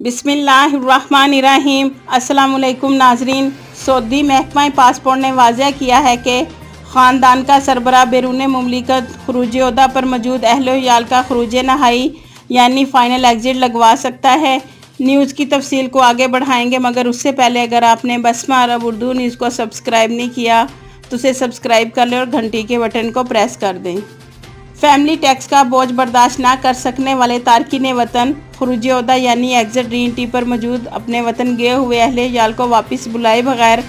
बिस्मिल्लाहिर्रहमानिर्रहीम। अस्सलाम वालेकुम नाजरीन। सऊदी महकमा पासपोर्ट ने वाज़ह किया है कि ख़ानदान का सरबराह बैरून मुमलिकत खरूज ओहदा पर मौजूद अहल-ओ-इयाल का खरूज नहाई यानी फ़ाइनल एग्ज़िट लगवा सकता है। न्यूज़ की तफसील को आगे बढ़ाएंगे, मगर उससे पहले अगर आपने बसमा अरब उर्दू न्यूज़ को सब्सक्राइब नहीं किया तो उसे सब्सक्राइब कर लें और घंटी के बटन को प्रेस कर दें। फैमिली टैक्स का बोझ बर्दाश्त ना कर सकने वाले तारकीन वतन खरूज ओहदा यानी एग्ज़िट री एंट्री पर मौजूद अपने वतन गए हुए अहल-ए-इयाल को वापस बुलाए बगैर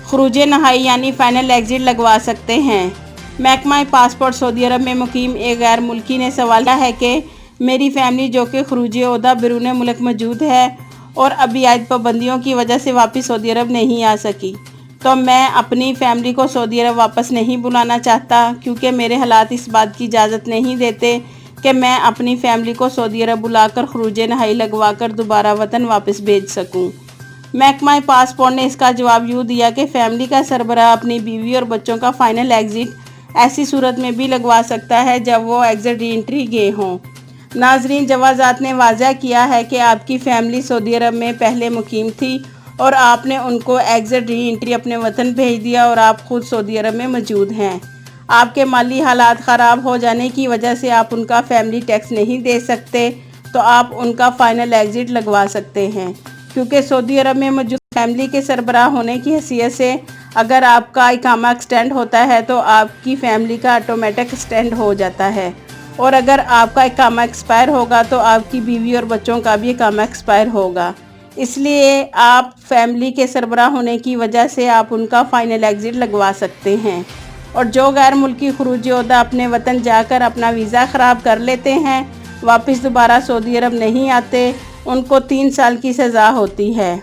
खरूज नहाई यानी फ़ाइनल एग्ज़िट लगवा सकते हैं। महकमा पासपोर्ट सऊदी अरब में मुकीम एक गैर मुल्की ने सवाल किया है कि मेरी फैमिली जो कि खरूज ओहदा बैरून मुल्क मौजूद है और अभी आयद पाबंदियों की वजह से वापस सऊदी अरब नहीं आ सकी, तो मैं अपनी फैमिली को सऊदी अरब वापस नहीं बुलाना चाहता क्योंकि मेरे हालात इस बात की इजाज़त नहीं देते कि मैं अपनी फैमिली को सऊदी अरब बुलाकर खरूज नहाई लगवा कर दोबारा वतन वापस भेज सकूं। महकमा पासपोर्ट ने इसका जवाब यूँ दिया कि फैमिली का सरबराह अपनी बीवी और बच्चों का फ़ाइनल एग्ज़िट ऐसी सूरत में भी लगवा सकता है जब वो एग्ज़िट री एंट्री गए हों। नाजरीन, जवाज़ात ने वाज़ह किया है कि आपकी फ़ैमिली सऊदी अरब में पहले मुकीम थी और आपने उनको एग्ज़िट री एंट्री अपने वतन भेज दिया और आप खुद सऊदी अरब में मौजूद हैं। आपके माली हालात ख़राब हो जाने की वजह से आप उनका फैमिली टैक्स नहीं दे सकते, तो आप उनका फ़ाइनल एग्ज़िट लगवा सकते हैं क्योंकि सऊदी अरब में मौजूद फैमिली के सरबराह होने की हैसियत से अगर आपका इकामा एक्सटेंड होता है तो आपकी फैमिली का ऑटोमेटिक एक्सटेंड हो जाता है, और अगर आपका इकामा एक्सपायर होगा तो आपकी बीवी और बच्चों का भी इकामा एक्सपायर होगा। इसलिए आप फैमिली के सरबराह होने की वजह से आप उनका फ़ाइनल एग्ज़िट लगवा सकते हैं। और जो गैर मुल्की खरूज ओहदा अपने वतन जाकर अपना वीज़ा ख़राब कर लेते हैं, वापस दोबारा सऊदी अरब नहीं आते, उनको 3 साल की सज़ा होती है।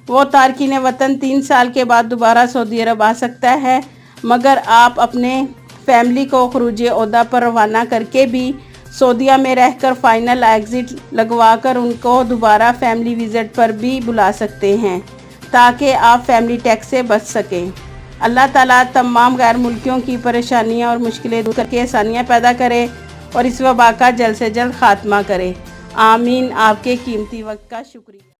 वो तारकीन वतन 3 साल के बाद दोबारा सऊदी अरब आ सकता है, मगर आप अपने फैमिली को खरूज ओहदा पर रवाना करके भी सऊदीया में रहकर फ़ाइनल एग्ज़िट लगवा कर उनको दोबारा फैमिली विज़िट पर भी बुला सकते हैं ताकि आप फैमिली टैक्स से बच सकें। अल्लाह ताला तमाम गैर मुल्कियों की परेशानियां और मुश्किलें दूर करके आसानियां पैदा करे और इस वबा का जल्द से जल्द ख़ात्मा करे। आमीन। आपके कीमती वक्त का शुक्रिया।